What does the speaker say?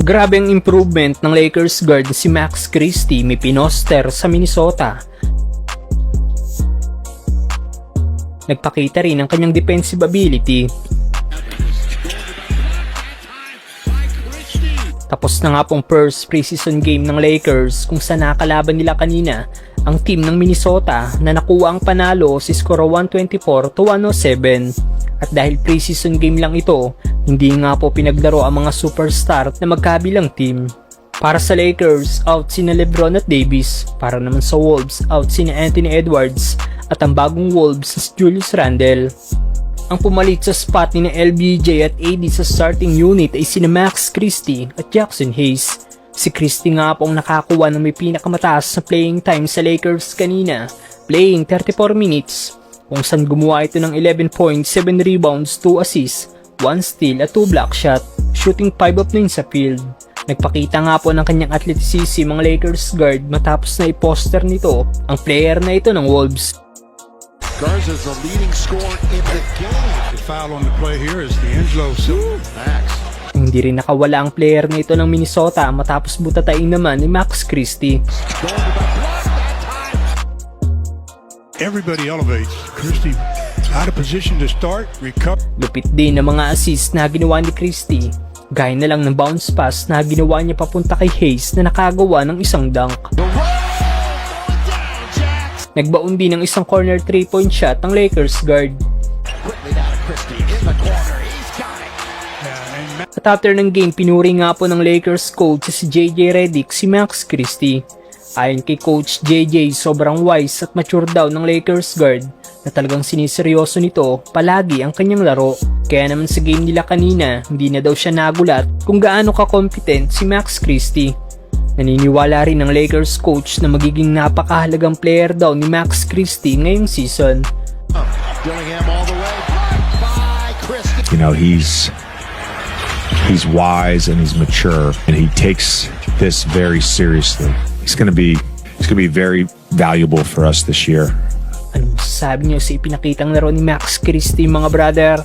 Grabe ang improvement ng Lakers guard na si Max Christie, may pinoster sa Minnesota. Nagpakita rin ang kanyang defensive ability. Tapos na nga pong first preseason game ng Lakers kung saan nakalaban nila kanina ang team ng Minnesota na nakuha ang panalo sa skoro 124-107. At dahil preseason game lang ito, hindi nga po pinaglaro ang mga superstar na magkabilang team. Para sa Lakers, out sina LeBron at Davis. Para naman sa Wolves, out sina Anthony Edwards at ang bagong Wolves si Julius Randle. Ang pumalit sa spot ni LBJ at AD sa starting unit ay sina Max Christie at Jackson Hayes. Si Christie nga po ang nakakuha ng may pinakamataas na playing time sa Lakers kanina, playing 34 minutes, kung saan gumawa ito ng 11 points, 7 rebounds, 2 assists, 1 steal at 2 block shot, shooting 5 of 9 sa field. Nagpakita nga po ng kanyang athleticism ang Lakers guard matapos na i-poster nito ang player na ito ng Wolves. Garza's the leading scorer in the game. The foul on the play here is D'Angelo Silva. Max. Hindi rin nakawala ang player na ito ng Minnesota matapos butatain naman ni Max Christie. Going to the block that time. Everybody elevates. Christie out of position to start, recover. Lupit din ng mga assist na ginawa ni Christie. Gaya na lang ng bounce pass na ginawa niya papunta kay Hayes na nakagawa ng isang dunk. The roll going down, Jax. Nagbaon din ng isang corner 3-point shot ang Lakers guard. Quickly down to Christie in the corner. He's got it. At after ng game, pinuri nga po ng Lakers coach si JJ Redick si Max Christie. Ayon kay Coach JJ, sobrang wise at mature daw ng Lakers guard na talagang siniseryoso nito palagi ang kanyang laro. Kaya naman sa game nila kanina, hindi na daw siya nagulat kung gaano ka-competent si Max Christie. Naniniwala rin ng Lakers coach na magiging napakahalagang player daw ni Max Christie ngayong season. Dillingham all the way. Blocked by Christie. You know, he's wise and he's mature and he takes this very seriously. He's gonna be very valuable for us this year. Anong masasabi niyo sa ipinakitang laro ni Max Christie, mga brother?